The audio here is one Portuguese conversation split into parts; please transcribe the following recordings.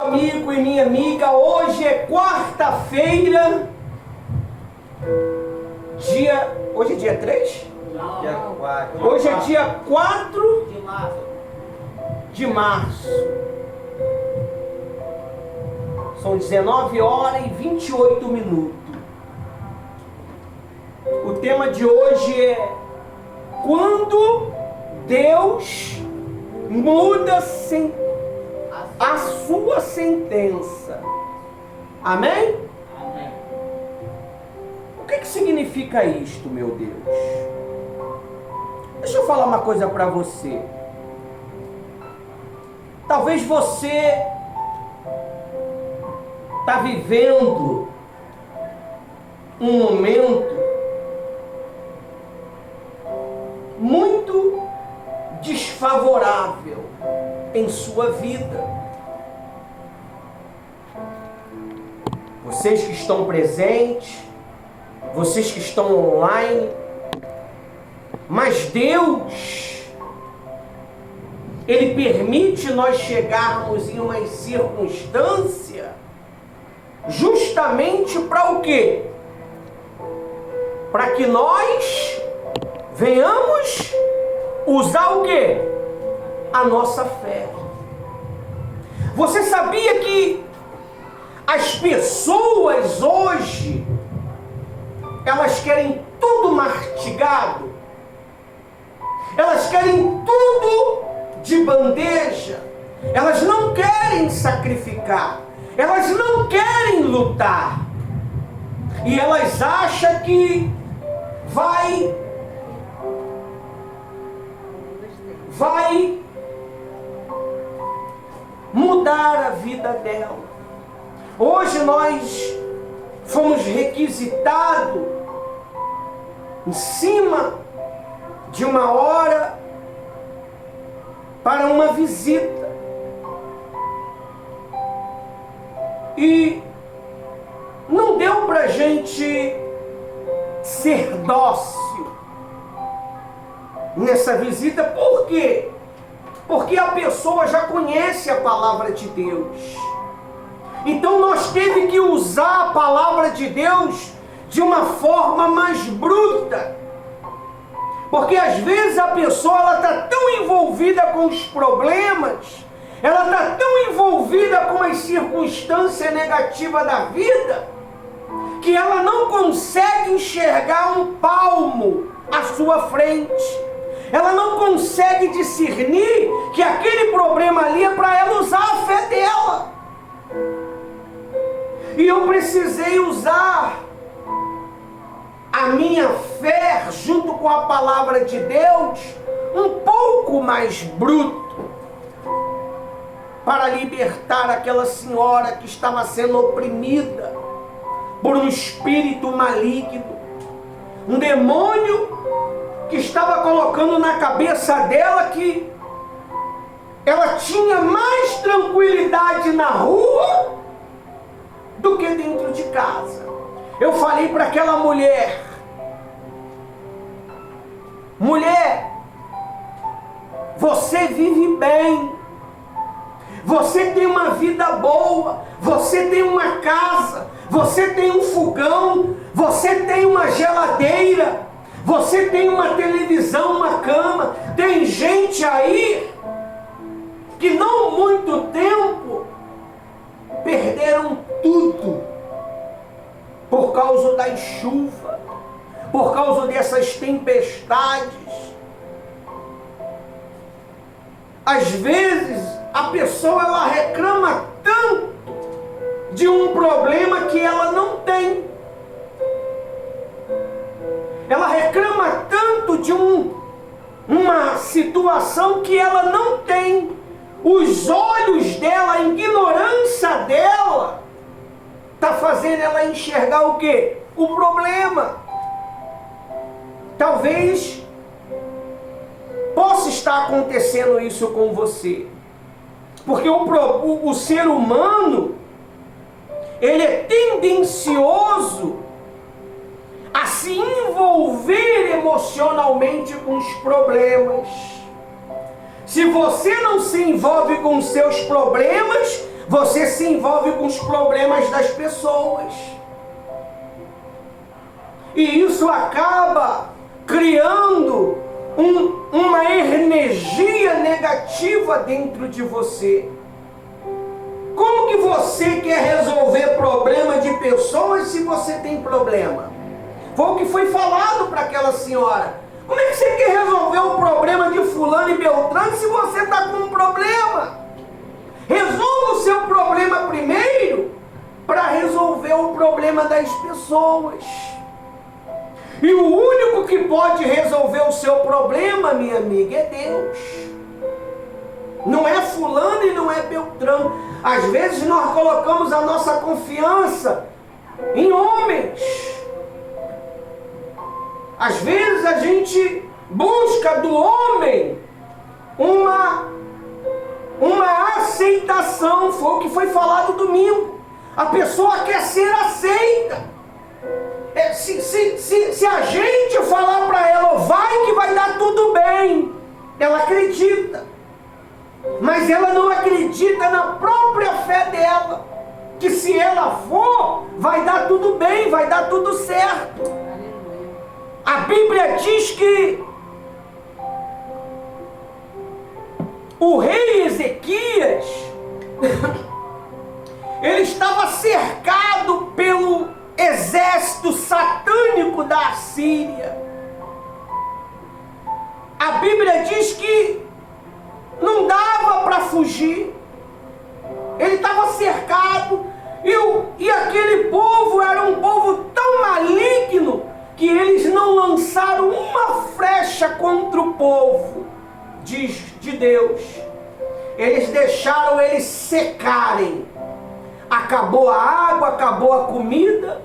Amigo e minha amiga, hoje é quarta-feira, hoje é dia 3? Não. Dia 4. Hoje é dia 4 De março. de março. São 19 horas e 28 minutos. O tema de hoje é: quando Deus muda a sua sentença. Amém? Amém. O que significa isto, meu Deus? Deixa eu falar uma coisa para você. Talvez você está vivendo um momento muito desfavorável em sua vida. Vocês que estão presentes, vocês que estão online, mas Deus, Ele permite nós chegarmos em uma circunstância justamente para o quê? Para que nós venhamos usar o quê? A nossa fé. Você sabia que as pessoas hoje, elas querem tudo mastigado? Elas querem tudo de bandeja. Elas não querem sacrificar. Elas não querem lutar. E elas acham que vai mudar a vida dela. Hoje nós fomos requisitados em cima de uma hora para uma visita. E não deu para a gente ser dócil nessa visita. Por quê? Porque a pessoa já conhece a palavra de Deus. Então nós temos que usar a palavra de Deus de uma forma mais bruta. Porque às vezes a pessoa está tão envolvida com os problemas, ela está tão envolvida com as circunstâncias negativas da vida, que ela não consegue enxergar um palmo à sua frente. Ela não consegue discernir que aquele problema ali é para ela usar a fé dela. E eu precisei usar a minha fé junto com a palavra de Deus um pouco mais bruto, para libertar aquela senhora que estava sendo oprimida por um espírito maligno, um demônio que estava colocando na cabeça dela que ela tinha mais tranquilidade na rua do que dentro de casa. Eu falei para aquela mulher: mulher, você vive bem, você tem uma vida boa, você tem uma casa, você tem um fogão, você tem uma geladeira, você tem uma televisão, uma cama. Tem gente aí que não muito tempo perderam tudo por causa da chuva, por causa dessas tempestades. Às vezes a pessoa ela reclama tanto de um problema que ela não tem. Ela reclama tanto de uma situação que ela não tem. Os olhos dela, a ignorância dela, está fazendo ela enxergar o quê? O problema. Talvez possa estar acontecendo isso com você. Porque o ser humano, ele é tendencioso a se envolver emocionalmente com os problemas. Se você não se envolve com seus problemas, você se envolve com os problemas das pessoas. E isso acaba criando uma energia negativa dentro de você. Como que você quer resolver problema de pessoas se você tem problema? Foi o que foi falado para aquela senhora. Como é que você quer resolver o problema de fulano e beltrano se você está com um problema? Resolva o seu problema primeiro para resolver o problema das pessoas. E o único que pode resolver o seu problema, minha amiga, é Deus. Não é fulano e não é beltrano. Às vezes nós colocamos a nossa confiança em homens. Às vezes a gente busca do homem uma aceitação. Foi o que foi falado domingo. A pessoa quer ser aceita. Se a gente falar para ela, vai que vai dar tudo bem, ela acredita. Mas ela não acredita na própria fé dela, que se ela for, vai dar tudo bem, vai dar tudo certo. A Bíblia diz que o rei Ezequias, ele estava cercado pelo exército satânico da Assíria. A Bíblia diz que não dava para fugir. Ele estava cercado e aquele povo era um povo tão maligno que eles não lançaram uma flecha contra o povo de Deus. Eles deixaram eles secarem. Acabou a água, acabou a comida,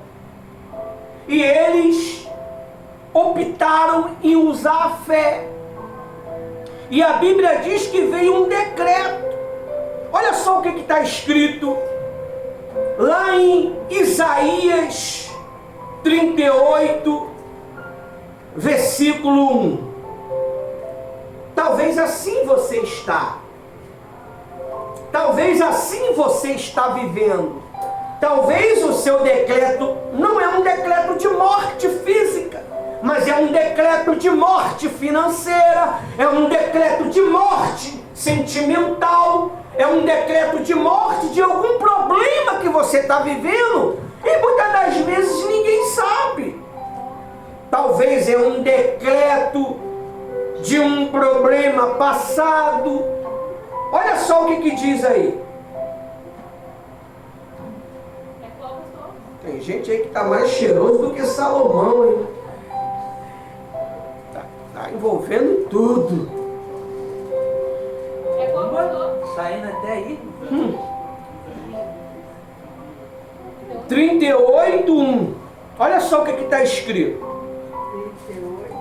e eles optaram em usar a fé. E a Bíblia diz que veio um decreto. Olha só o que está escrito lá em Isaías 38, versículo 1. Talvez assim você está. Talvez assim você está vivendo. Talvez o seu decreto não é um decreto de morte física, mas é um decreto de morte financeira, é um decreto de morte sentimental, é um decreto de morte de algum problema que você está vivendo e muitas das vezes ninguém sabe. Talvez é um decreto de um problema passado. Olha só o que diz aí. Tem gente aí que está mais cheiroso do que Salomão, hein? Tá envolvendo tudo. Saindo até aí. 38, 1. Olha só o que está escrito. 38.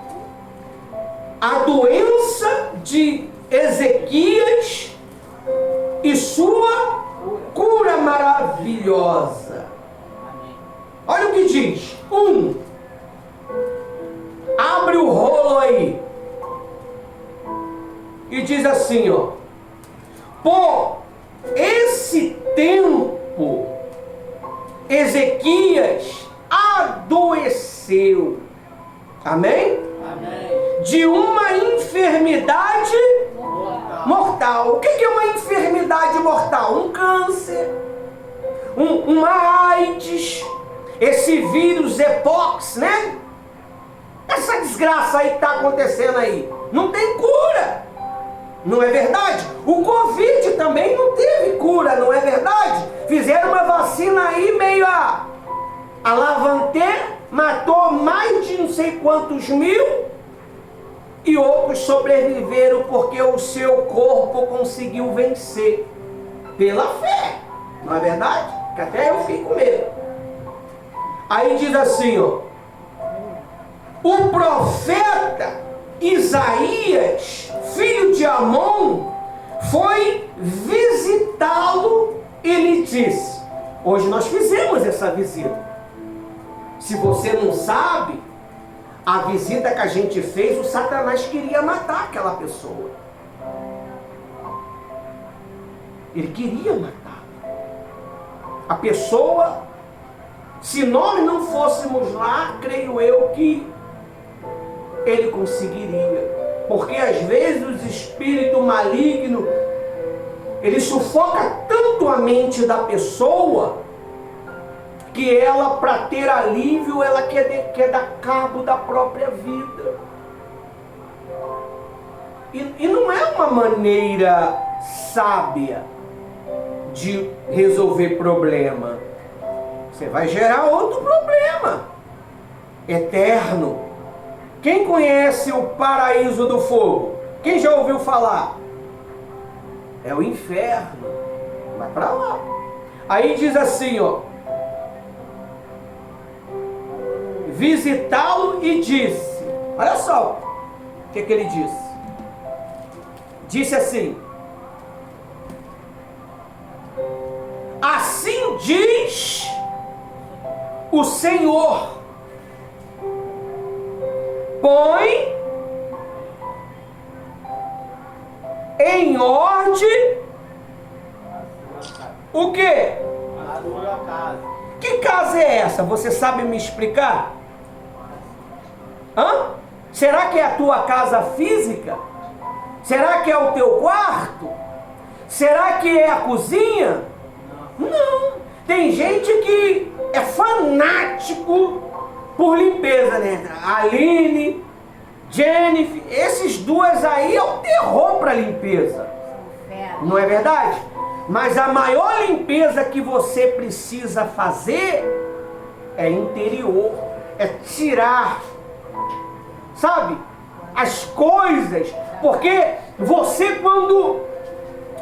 A doença de Ezequias e sua cura maravilhosa. Olha o que diz. 1. Abre o rolo aí. E diz assim, ó. Por esse tempo, Ezequias adoeceu. Amém? Amém. De uma enfermidade mortal. O que é uma enfermidade mortal? Um câncer, uma AIDS, esse vírus Epox, né? Essa desgraça aí que está acontecendo aí, não tem cura, não é verdade? O Covid também não teve cura, não é verdade? Fizeram uma vacina aí meio a lavantê, matou mais de não sei quantos mil, e outros sobreviveram porque o seu corpo conseguiu vencer pela fé, não é verdade? Que até eu fiquei com medo. Aí diz assim, ó, o profeta Isaías, filho de Amon, foi visitá-lo e lhe disse. Hoje nós fizemos essa visita. Se você não sabe, a visita que a gente fez, o Satanás queria matar aquela pessoa. Ele queria matar. A pessoa, se nós não fôssemos lá, creio eu que ele conseguiria. Porque às vezes o espírito maligno, ele sufoca tanto a mente da pessoa, que ela, para ter alívio, ela quer dar cabo da própria vida. E não é uma maneira sábia de resolver problema. Você vai gerar outro problema eterno. Quem conhece o paraíso do fogo? Quem já ouviu falar? É o inferno. Vai para lá. Aí diz assim, ó: visitá-lo e disse. Olha só o que ele disse. Disse assim: assim diz o Senhor, põe em ordem o quê? A sua casa. Que casa é essa? Você sabe me explicar? Hã? Será que é a tua casa física? Será que é o teu quarto? Será que é a cozinha? Não. Tem gente que é fanático por limpeza, né? Aline, Jennifer, esses duas aí é o terror para limpeza. Não é verdade? Mas a maior limpeza que você precisa fazer é interior, é tirar, sabe, as coisas. Porque você, quando,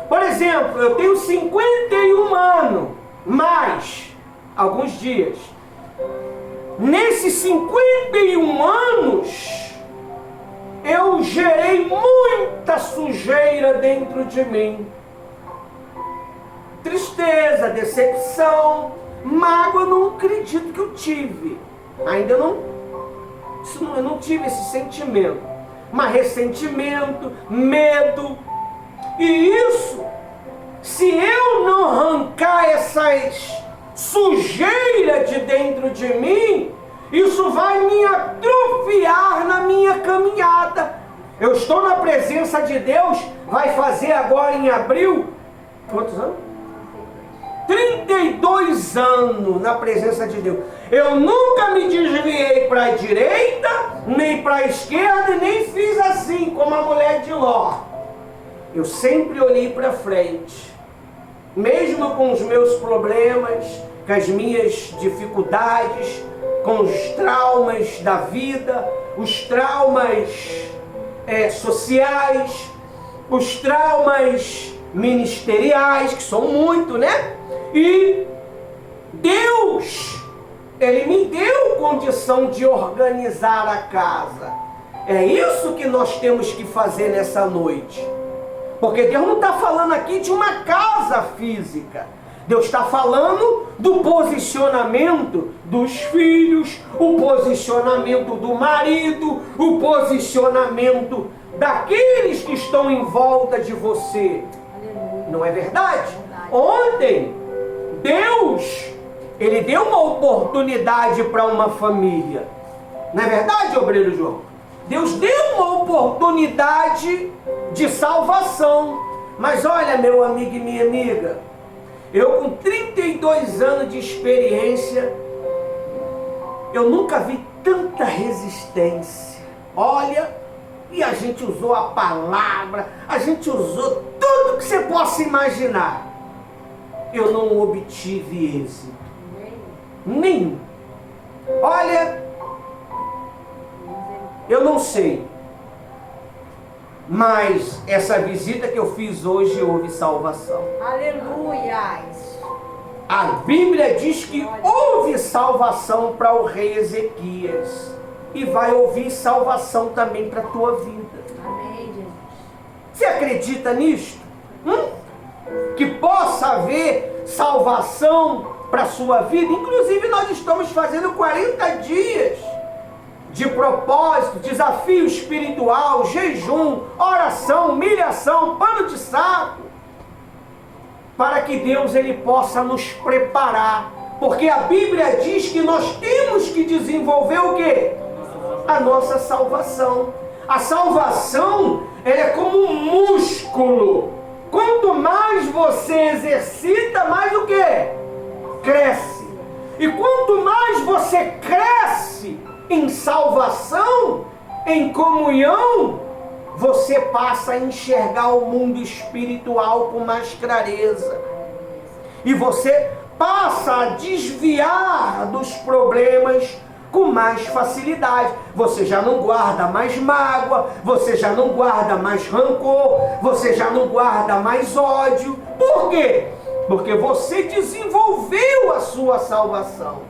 por exemplo, eu tenho 51 anos, mais alguns dias. Nesses 51 anos, eu gerei muita sujeira dentro de mim. Tristeza, decepção, mágoa, eu não acredito que eu tive. Ainda não, eu não tive esse sentimento. Mas ressentimento, medo. E isso, se eu não arrancar essas sujeiras de dentro de mim, isso vai me atrofiar na minha caminhada. Eu estou na presença de Deus, vai fazer agora em abril, quantos anos? 32 anos na presença de Deus. Eu nunca me desviei para a direita, nem para a esquerda, e nem fiz assim como a mulher de Ló. Eu sempre olhei para frente. Mesmo com os meus problemas, com as minhas dificuldades, com os traumas da vida, os traumas sociais, os traumas ministeriais, que são muito, né? E Deus, Ele me deu condição de organizar a casa. É isso que nós temos que fazer nessa noite. Porque Deus não está falando aqui de uma casa física. Deus está falando do posicionamento dos filhos, o posicionamento do marido, o posicionamento daqueles que estão em volta de você. Não é verdade? Ontem, Deus, Ele deu uma oportunidade para uma família. Não é verdade, obreiro João? Deus deu uma oportunidade de salvação. Mas olha, meu amigo e minha amiga, eu com 32 anos de experiência, eu nunca vi tanta resistência. Olha, e a gente usou a palavra, a gente usou tudo que você possa imaginar. Eu não obtive êxito. Nenhum. Olha, eu não sei. Mas essa visita que eu fiz hoje houve salvação. Aleluias. A Bíblia diz que houve salvação para o rei Ezequias. E vai ouvir salvação também para a tua vida. Amém, Jesus. Você acredita nisto? Que possa haver salvação para a sua vida? Inclusive nós estamos fazendo 40 dias de propósito, desafio espiritual, jejum, oração, humilhação, pano de saco. para que Deus ele possa nos preparar. Porque a Bíblia diz que nós temos que desenvolver o quê? A nossa salvação. A salvação ela é como um músculo. Quanto mais você exercita, mais o quê? Cresce. E quanto mais você cresce em salvação, em comunhão, você passa a enxergar o mundo espiritual com mais clareza. E você passa a desviar dos problemas com mais facilidade. Você já não guarda mais mágoa, você já não guarda mais rancor, você já não guarda mais ódio. Por quê? Porque você desenvolveu a sua salvação.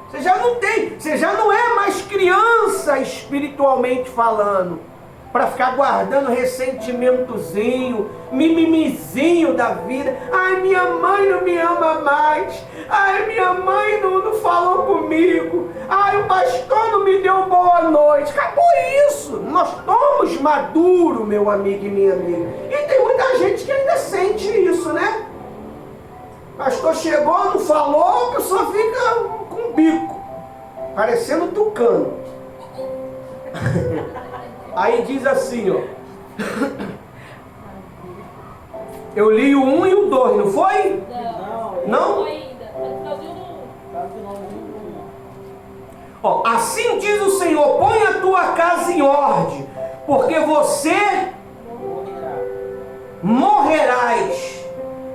Você já não tem, você já não é mais criança espiritualmente falando, para ficar guardando ressentimentozinho, mimimizinho da vida. Ai, minha mãe não me ama mais. Ai, minha mãe não falou comigo. Ai, o pastor não me deu boa noite. Acabou isso. Nós somos maduros, meu amigo e minha amiga. E tem muita gente que ainda sente isso, né? O pastor chegou, não falou, a pessoa fica com o bico, parecendo tucano. Aí diz assim, ó. Eu li o 1 e o 2, não foi? Não? Ó, assim diz o Senhor: põe a tua casa em ordem, porque você morrerás.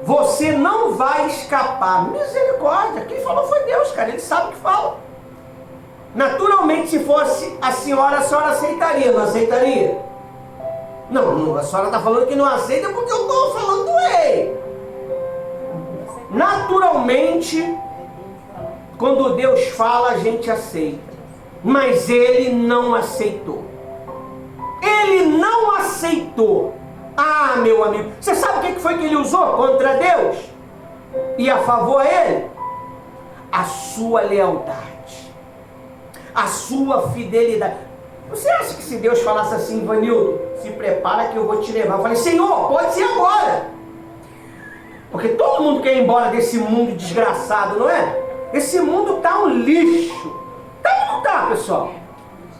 Você não vai escapar. Misericórdia, quem falou foi Deus, cara. Ele sabe o que fala. Naturalmente, se fosse a senhora aceitaria, não aceitaria? Não, a senhora está falando que não aceita porque eu estou falando do rei. Naturalmente, quando Deus fala, a gente aceita. Mas ele não aceitou. Ele não aceitou. Ah, meu amigo, você sabe o que foi que ele usou contra Deus? E a favor a ele? A sua lealdade. A sua fidelidade. Você acha que se Deus falasse assim, Ivanildo, se prepara que eu vou te levar? Eu falei, Senhor, pode ser agora. Porque todo mundo quer ir embora desse mundo desgraçado, não é? Esse mundo tá um lixo. Tá ou não tá, pessoal?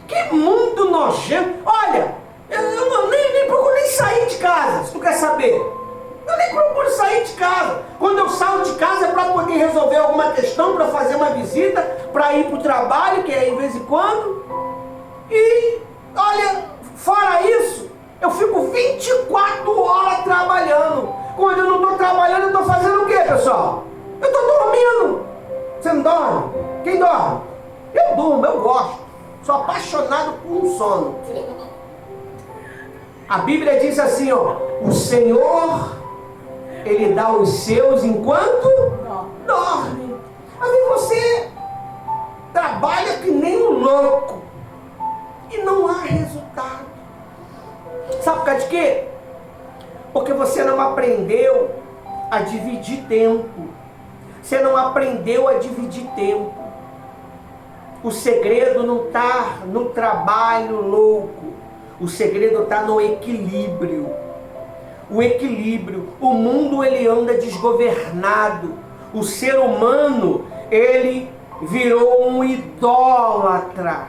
Que mundo nojento. Olha, eu nem procuro nem sair de casa, se tu quer saber. Eu nem procuro sair de casa. Quando eu saio de casa é para poder resolver alguma questão, para fazer uma visita, para ir para o trabalho, que é de vez em quando. E, olha, fora isso, eu fico 24 horas trabalhando. Quando eu não estou trabalhando, eu estou fazendo o quê, pessoal? Eu estou dormindo. Você não dorme? Quem dorme? Eu durmo, eu gosto. Sou apaixonado por um sono. A Bíblia diz assim, ó, o Senhor, Ele dá os seus enquanto dorme. Aí você trabalha que nem um louco e não há resultado. Sabe por causa de quê? Porque você não aprendeu a dividir tempo. Você não aprendeu a dividir tempo. O segredo não está no trabalho louco. O segredo está no equilíbrio. O equilíbrio. O mundo ele anda desgovernado. O ser humano ele virou um idólatra.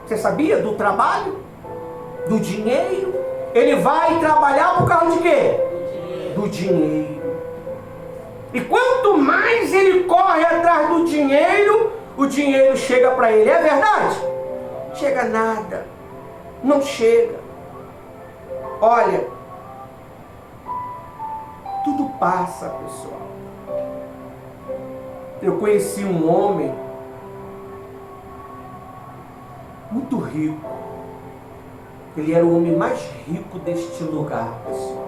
Você sabia do trabalho? Do dinheiro? Ele vai trabalhar por causa de quê? Do dinheiro. E quanto mais ele corre atrás do dinheiro, o dinheiro chega para ele. É verdade? Chega nada. Não chega. Olha, tudo passa, pessoal. Eu conheci um homem muito rico. Ele era o homem mais rico deste lugar, pessoal.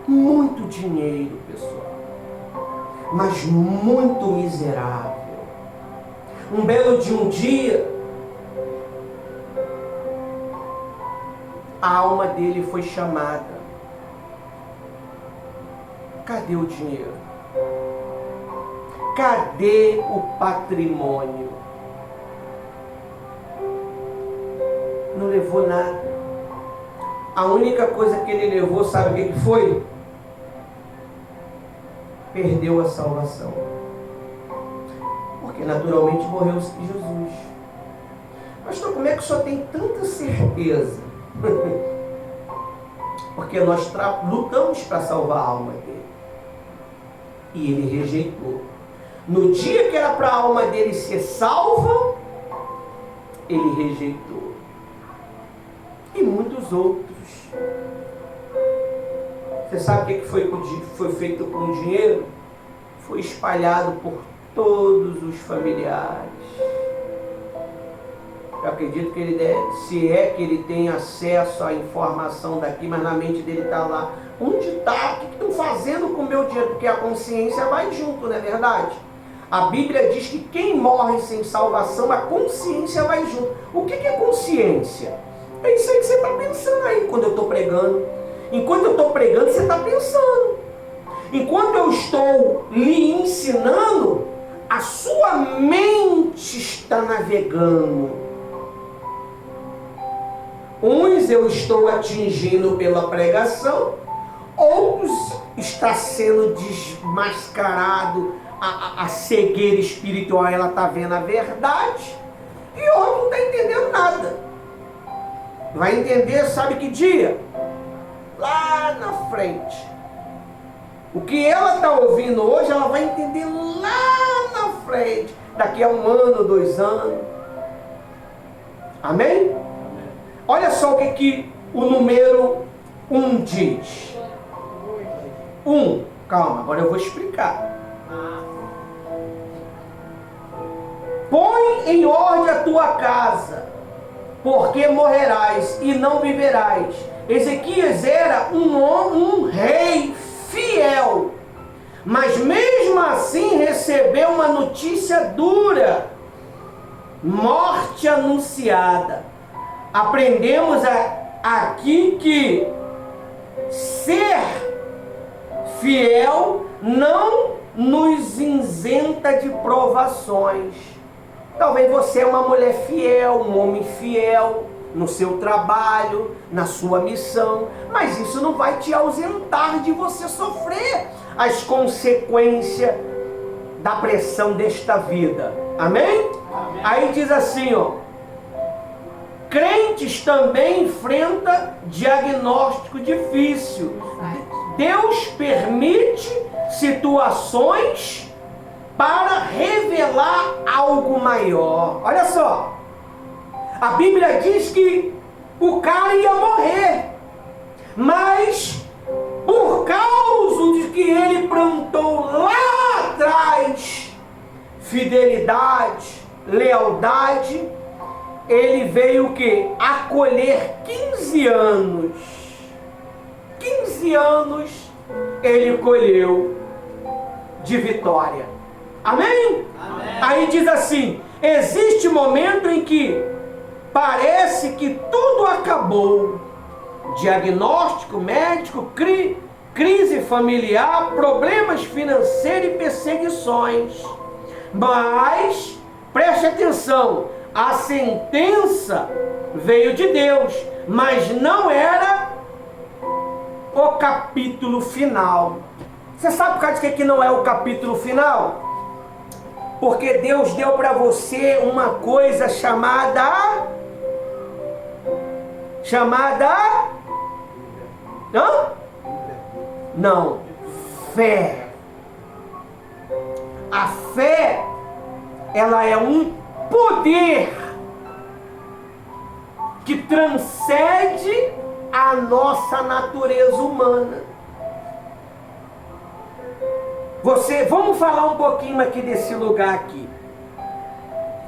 Muito dinheiro, pessoal. Mas muito miserável. Um belo de um dia, a alma dele foi chamada. Cadê o dinheiro? Cadê o patrimônio? Não levou nada. A única coisa que ele levou, sabe o que foi? perdeu a salvação. Porque naturalmente morreu Jesus. Pastor, como é que o senhor tem tanta certeza? Porque nós lutamos para salvar a alma dele. E ele rejeitou. No dia que era para a alma dele ser salva, ele rejeitou. E muitos outros. Você sabe o que foi feito com o dinheiro? Foi espalhado por todos os familiares. Eu acredito que ele deve, se é que ele tem acesso à informação daqui, mas na mente dele está lá. Onde está? O que estão fazendo com o meu dinheiro? Porque a consciência vai junto, não é verdade? A Bíblia diz que quem morre sem salvação, a consciência vai junto. O que é consciência? É isso aí que você está pensando aí quando eu estou pregando. Enquanto eu estou pregando, você está pensando. Enquanto eu estou lhe ensinando, a sua mente está navegando. Uns eu estou atingindo pela pregação, outros está sendo desmascarado, a cegueira espiritual, ela está vendo a verdade, e outro não está entendendo nada. Vai entender, sabe que dia? Lá na frente. O que ela está ouvindo hoje, ela vai entender lá na frente, daqui a 1 ano, 2 anos. Amém? Olha só o que o número 1 diz. 1, calma, agora eu vou explicar. Põe em ordem a tua casa, porque morrerás e não viverás. Ezequias era um rei fiel, mas mesmo assim recebeu uma notícia dura, morte anunciada. Aprendemos aqui que ser fiel não nos isenta de provações. Talvez você é uma mulher fiel, um homem fiel no seu trabalho, na sua missão, mas isso não vai te ausentar de você sofrer as consequências da pressão desta vida. Amém? Amém. Aí diz assim, ó. Crentes também enfrentam diagnóstico difícil. Deus permite situações para revelar algo maior. Olha só. A Bíblia diz que o cara ia morrer. Mas por causa de que ele plantou lá atrás fidelidade, lealdade, ele veio o quê? A colher 15 anos. 15 anos ele colheu de vitória. Amém? Amém? Aí diz assim, existe momento em que parece que tudo acabou. Diagnóstico médico, crise familiar, problemas financeiros e perseguições. Mas, preste atenção, a sentença veio de Deus, mas não era o capítulo final. Você sabe por causa de que não é o capítulo final? Porque Deus deu para você uma coisa chamada... Hã? Não. Fé. A fé, ela é um poder que transcende a nossa natureza humana. Vamos falar um pouquinho aqui desse lugar aqui.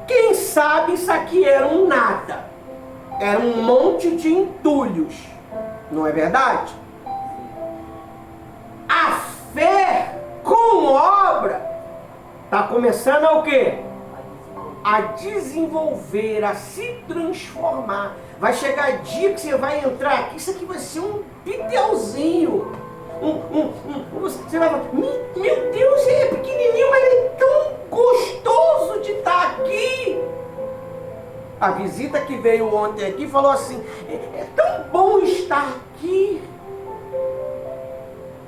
Quem sabe isso aqui era um nada. Era um monte de entulhos. Não é verdade? A fé com obra está começando a o quê? A desenvolver, a se transformar. Vai chegar dia que você vai entrar aqui, isso aqui vai ser um pitelzinho. Você vai falar, meu Deus, ele é pequenininho, mas ele é tão gostoso de estar aqui. A visita que veio ontem aqui falou assim, é tão bom estar aqui.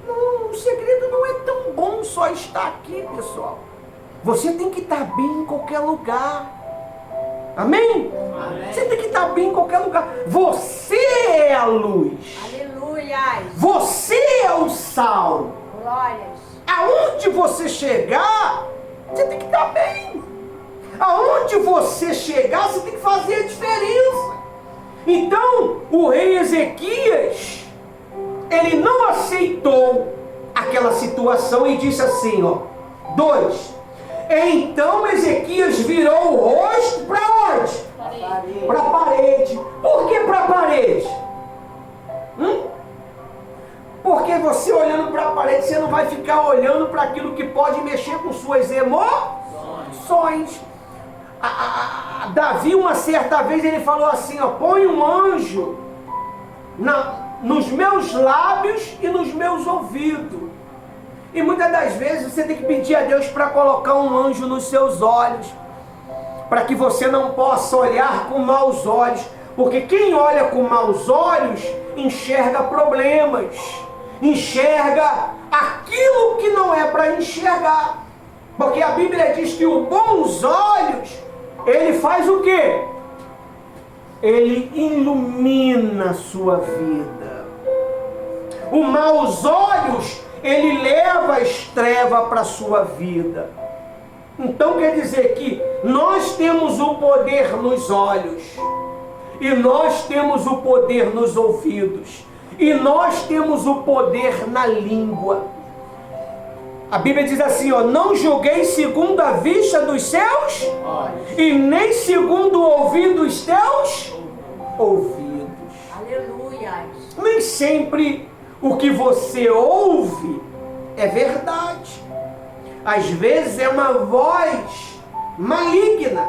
Não segredo não é tão bom só estar aqui, pessoal. Você tem que estar bem em qualquer lugar. Amém? Amém. Você tem que estar bem em qualquer lugar. Você é a luz. Aleluias. Você é o sal. Glórias. Aonde você chegar, você tem que estar bem. Aonde você chegar, você tem que fazer a diferença. Então, o rei Ezequias, ele não aceitou aquela situação e disse assim, ó, 2. Então Ezequias virou o rosto para onde? Para a parede. Por que para a parede? Porque você olhando para a parede, você não vai ficar olhando para aquilo que pode mexer com suas emoções. Davi, uma certa vez, ele falou assim, ó, põe um anjo nos meus lábios e nos meus ouvidos. E muitas das vezes você tem que pedir a Deus para colocar um anjo nos seus olhos, para que você não possa olhar com maus olhos, porque quem olha com maus olhos enxerga problemas, enxerga aquilo que não é para enxergar, porque a Bíblia diz que os bons olhos, ele faz o quê? Ele ilumina a sua vida. Os maus olhos, ele leva as trevas para a sua vida. Então quer dizer que nós temos o poder nos olhos, e nós temos o poder nos ouvidos, e nós temos o poder na língua. A Bíblia diz assim, ó, não julguei segundo a vista dos seus olhos, e nem segundo o ouvido dos teus ouvidos. Aleluia. Nem sempre o que você ouve é verdade. Às vezes é uma voz maligna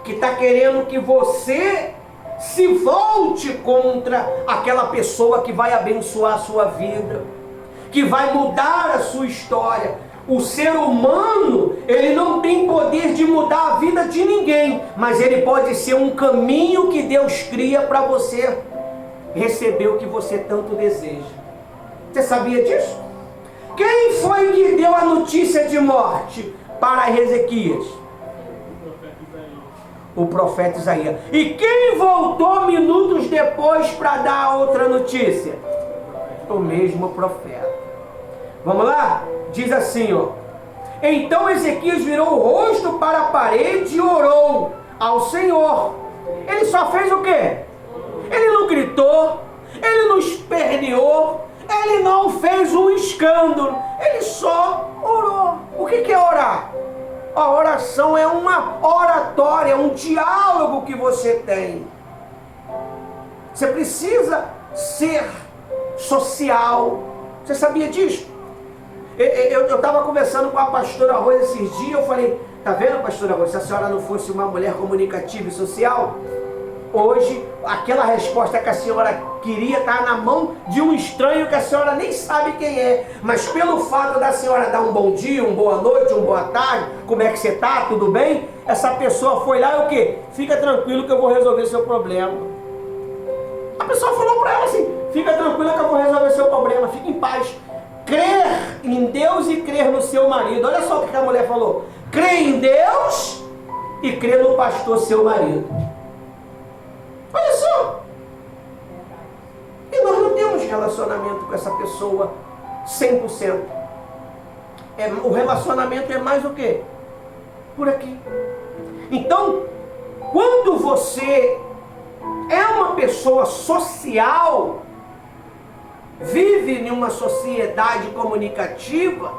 que está querendo que você se volte contra aquela pessoa que vai abençoar a sua vida, que vai mudar a sua história. O ser humano, ele não tem poder de mudar a vida de ninguém, mas ele pode ser um caminho que Deus cria para você receber o que você tanto deseja. Você sabia disso? Quem foi que deu a notícia de morte para Ezequias? O profeta Isaías. E quem voltou minutos depois para dar a outra notícia? O mesmo profeta. Vamos lá? Diz assim, ó. Então Ezequias virou o rosto para a parede e orou ao Senhor. Ele só fez o quê? Ele não gritou, ele não esperneou, ele não fez um escândalo, ele só orou. O que é orar? A oração é uma oratória, um diálogo que você tem. Você precisa ser social. Você sabia disso? Eu estava conversando com a pastora Rosa esses dias, eu falei, tá vendo, pastora Rosa, se a senhora não fosse uma mulher comunicativa e social, hoje, aquela resposta que a senhora queria estar na mão de um estranho que a senhora nem sabe quem é. Mas pelo fato da senhora dar um bom dia, uma boa noite, uma boa tarde, como é que você está, tudo bem? Essa pessoa foi lá e o quê? Fica tranquilo que eu vou resolver seu problema. A pessoa falou para ela assim, fica tranquila que eu vou resolver seu problema, fique em paz. Crer em Deus e crer no seu marido. Olha só o que a mulher falou. Crer em Deus e crer no pastor, seu marido. Olha só. E nós não temos relacionamento com essa pessoa 100%. O relacionamento é mais o quê? Por aqui. Então, quando você é uma pessoa social, vive em uma sociedade comunicativa,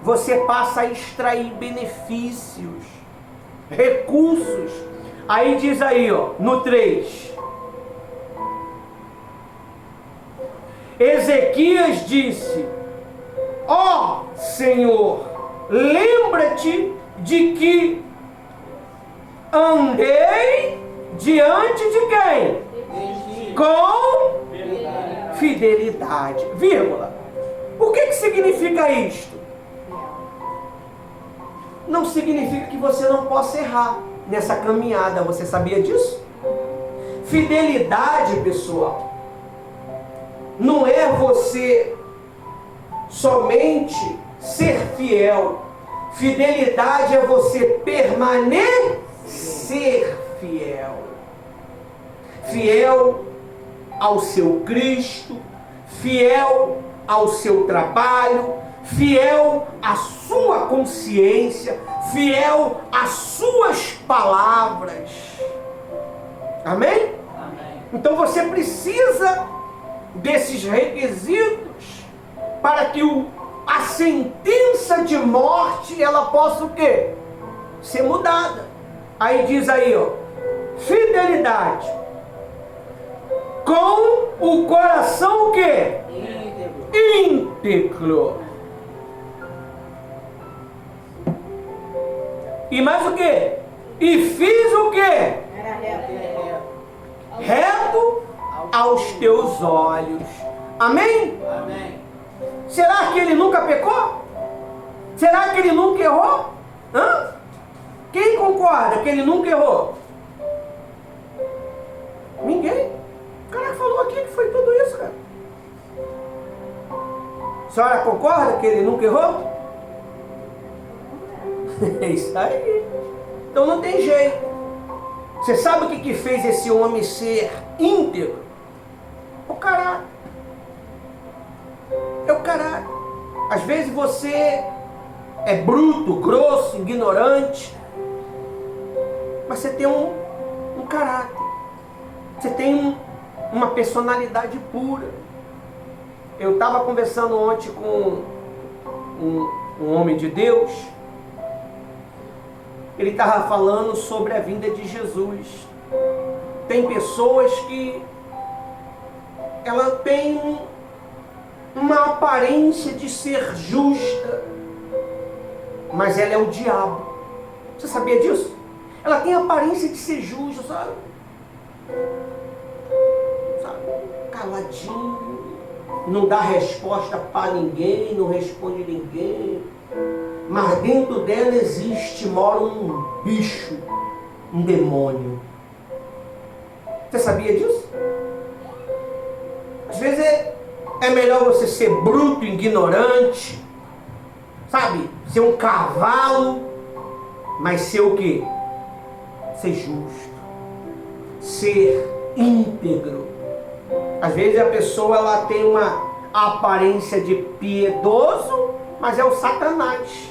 você passa a extrair benefícios, recursos. Aí diz aí, ó, no 3. Ezequias disse, ó Senhor, lembra-te de que andei diante de quem? Com fidelidade. Vírgula. O que significa isto? Não significa que você não possa errar nessa caminhada. Você sabia disso? Fidelidade, pessoal, não é você somente ser fiel. Fidelidade é você permanecer fiel. Fiel ao seu Cristo, fiel ao seu trabalho, fiel à sua consciência, fiel às suas palavras. Amém? Amém. Então você precisa desses requisitos para que a sentença de morte ela possa o quê? Ser mudada. Aí diz aí, ó, fidelidade com o coração o quê? Íntegro. E mais o quê? E fiz o quê? Era reto. Reto aos teus olhos. Amém? Amém. Será que ele nunca pecou? Será que ele nunca errou? Hã? Quem concorda que ele nunca errou? Ninguém. O cara falou aqui que foi tudo isso, cara. A senhora concorda que ele nunca errou? É isso aí. Então não tem jeito. Você sabe o que fez esse homem ser íntegro? O caráter. É o caráter. Às vezes você é bruto, grosso, ignorante, mas você tem um caráter. Você tem uma personalidade pura. Eu estava conversando ontem com um homem de Deus. Ele estava falando sobre a vinda de Jesus. Tem pessoas que ela tem uma aparência de ser justa, mas ela é o diabo. Você sabia disso? Ela tem a aparência de ser justa, sabe? Caladinho, não dá resposta para ninguém, não responde ninguém. Mas dentro dela mora um bicho, um demônio. Você sabia disso? Às vezes é melhor você ser bruto, ignorante, sabe? Ser um cavalo, mas ser o quê? Ser justo, ser íntegro. Às vezes a pessoa ela tem uma aparência de piedoso, mas é o Satanás.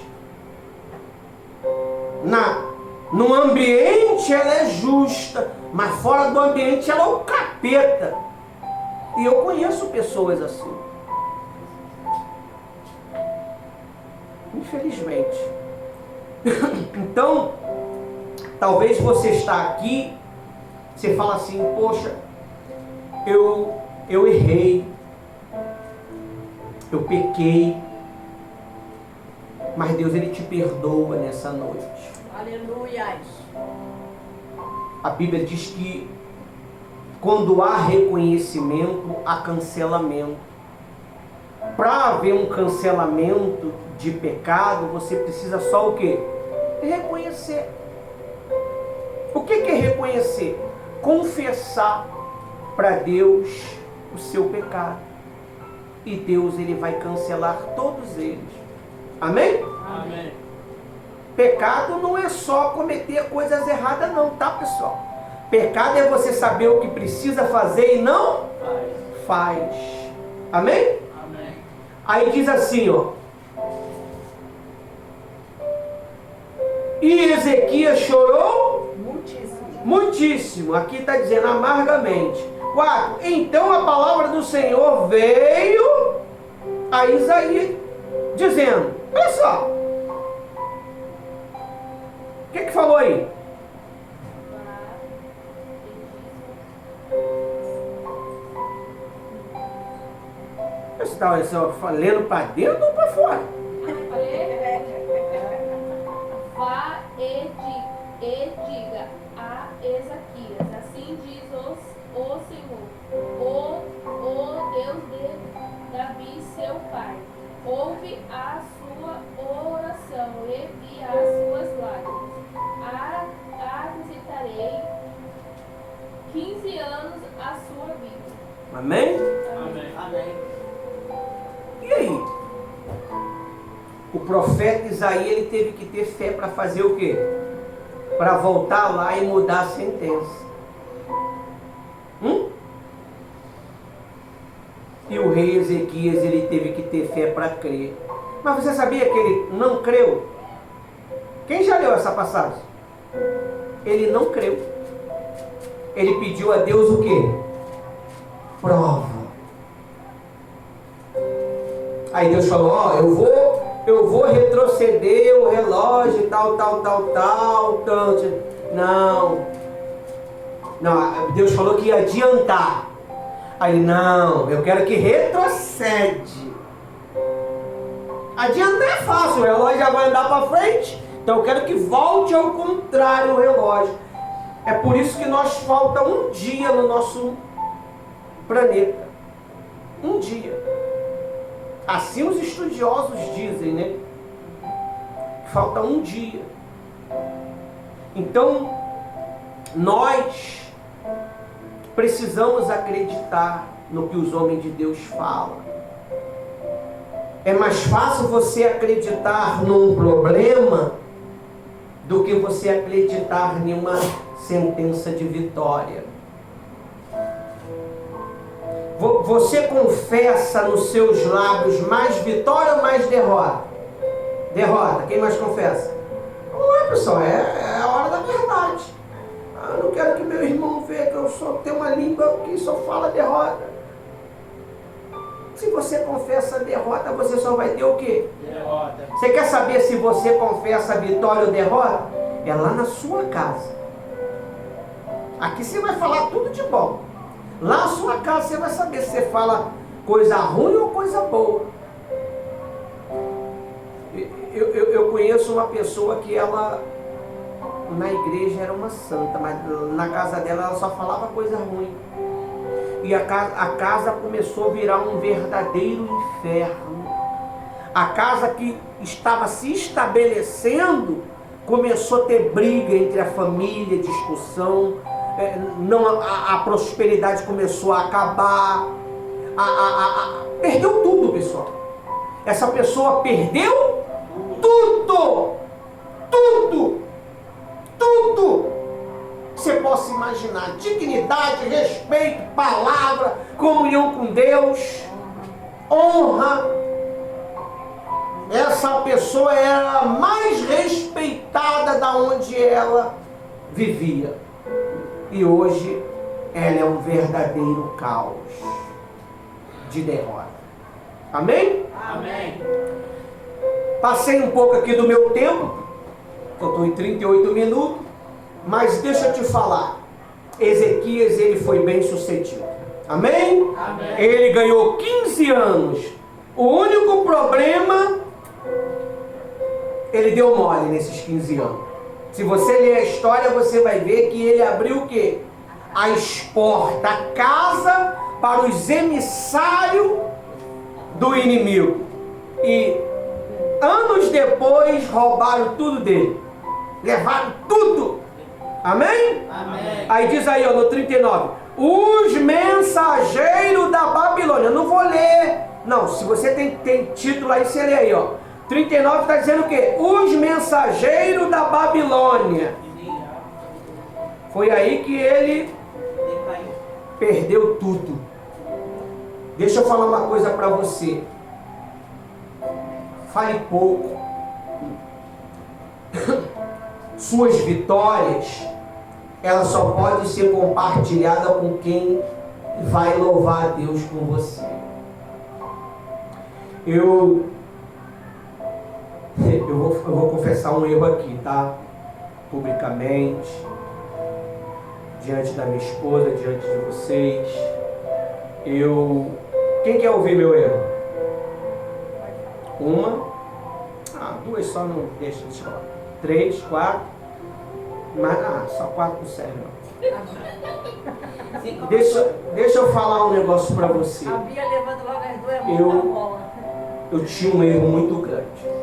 No ambiente ela é justa, mas fora do ambiente ela é o capeta. E eu conheço pessoas assim. Infelizmente. Então, talvez você está aqui, você fala assim, poxa, eu errei, eu pequei, mas Deus ele te perdoa nessa noite. Aleluia. A Bíblia diz que quando há reconhecimento, há cancelamento. Para haver um cancelamento de pecado, você precisa só o quê? Reconhecer. O que é reconhecer? Confessar para Deus o seu pecado. E Deus ele vai cancelar todos eles. Amém? Amém. Pecado não é só cometer coisas erradas não, tá pessoal? Pecado é você saber o que precisa fazer e não faz. Amém? Amém. Aí diz assim, ó. E Ezequias chorou muitíssimo. Aqui está dizendo amargamente. 4. Então a palavra do Senhor veio a Isaías dizendo, olha só. O que falou aí? Você está lendo para dentro ou para fora? Vá e diga a Ezequias, assim diz o Senhor, o Deus de Davi, seu pai. Ouve a sua oração e vi as suas lágrimas. A visitarei 15 anos a sua vida. Amém? Amém. Amém. E aí? O profeta Isaías, ele teve que ter fé para fazer o quê? Para voltar lá e mudar a sentença. E o rei Ezequias, ele teve que ter fé para crer. Mas você sabia que ele não creu? Quem já leu essa passagem? Ele não creu. Ele pediu a Deus o quê? Prova. Aí Deus falou, ó, eu vou retroceder o relógio e tal. Não, Deus falou que ia adiantar. Aí, não, eu quero que retrocede. Adiantar é fácil, o relógio já vai andar para frente. Então eu quero que volte ao contrário o relógio. É por isso que nós falta um dia no nosso planeta. Um dia. Assim os estudiosos dizem, né? Falta um dia. Então, nós precisamos acreditar no que os homens de Deus falam. É mais fácil você acreditar num problema do que você acreditar em uma sentença de vitória. Você confessa nos seus lábios mais vitória ou mais derrota? Derrota. Quem mais confessa? Não é, pessoal, é a hora da verdade. Eu não quero que meu irmão veja que eu só tenho uma língua que só fala derrota. Se você confessa a derrota, você só vai ter o quê? Derrota. Você quer saber se você confessa a vitória ou derrota? É lá na sua casa. Aqui você vai falar tudo de bom. Lá na sua casa você vai saber se você fala coisa ruim ou coisa boa. Eu conheço uma pessoa que ela, na igreja era uma santa, mas na casa dela ela só falava coisa ruim. E a casa começou a virar um verdadeiro inferno. A casa que estava se estabelecendo começou a ter briga entre a família, discussão. A prosperidade começou a acabar. Perdeu tudo, pessoal. Essa pessoa perdeu tudo. Você possa imaginar: dignidade, respeito, palavra, comunhão com Deus, honra. Essa pessoa era a mais respeitada da onde ela vivia. E hoje ela é um verdadeiro caos de derrota. Amém? Amém. Passei um pouco aqui do meu tempo, eu estou em 38 minutos, mas deixa eu te falar, Ezequias, ele foi bem sucedido. Amém? Amém. Ele ganhou 15 anos. O único problema, ele deu mole nesses 15 anos. Se você ler a história, você vai ver que ele abriu o quê? As portas, a casa para os emissários do inimigo. E anos depois roubaram tudo dele. Levaram tudo. Amém? Amém. Aí diz aí, ó, no 39. Os mensageiros da Babilônia. Eu não vou ler. Não, se você tem título aí, você lê aí, ó. 39 está dizendo o quê? Os mensageiros da Babilônia. Foi aí que ele perdeu tudo. Deixa eu falar uma coisa para você. Fale pouco. Suas vitórias, elas só podem ser compartilhadas com quem vai louvar a Deus com você. Eu vou confessar um erro aqui, tá? Publicamente, diante da minha esposa, diante de vocês. Quem quer ouvir meu erro? Uma? Duas só não deixa de falar. 3, 4. Mas só 4 não serve não. Deixa eu falar um negócio pra você. A Bia levando logo as duas mãos da bola. Eu tinha um erro muito grande.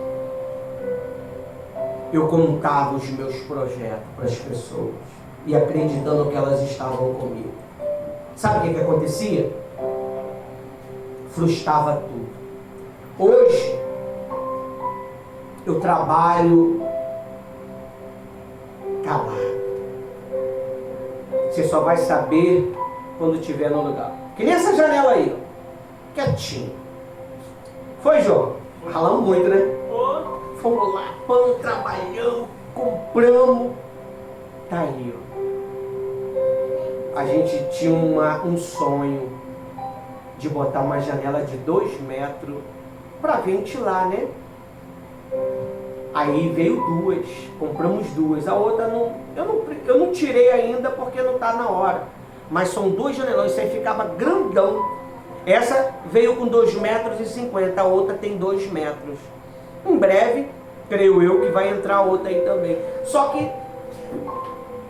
Eu contava os meus projetos para as pessoas e acreditando que elas estavam comigo. Sabe o que acontecia? Frustrava tudo. Hoje, eu trabalho calado. Você só vai saber quando estiver no lugar. Que nem essa janela aí, ó. Quietinho. Foi, João? Ralamos muito, né? Fomos lá, pão, trabalhamos, compramos. Tá aí, ó. A gente tinha um sonho de botar uma janela de 2 metros para ventilar, né? Aí veio 2, compramos 2. A outra eu não tirei ainda porque não está na hora. Mas são 2 janelões, isso aí ficava grandão. Essa veio com 2,50 metros, a outra tem 2 metros. Em breve, creio eu, que vai entrar outra aí também. Só que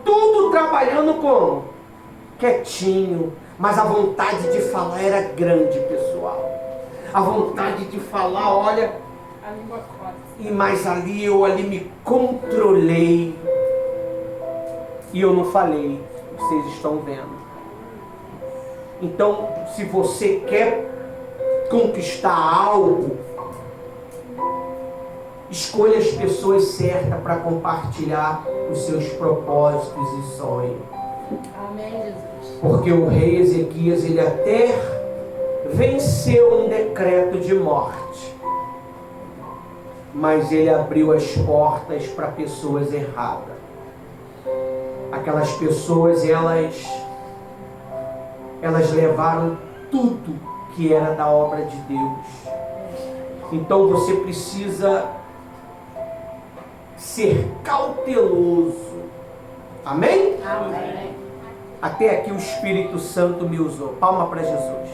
tudo trabalhando como? Quietinho. Mas a vontade de falar era grande, pessoal. A vontade de falar, olha... A língua corta. E mais ali, eu ali me controlei. E eu não falei. Vocês estão vendo. Então, se você quer conquistar algo, escolha as pessoas certas para compartilhar os seus propósitos e sonhos. Amém, Jesus. Porque o rei Ezequias, ele até venceu um decreto de morte, mas ele abriu as portas para pessoas erradas. Aquelas pessoas, elas levaram tudo que era da obra de Deus. Então você precisa ser cauteloso. Amém? Amém. Até aqui o Espírito Santo me usou. Palma para Jesus.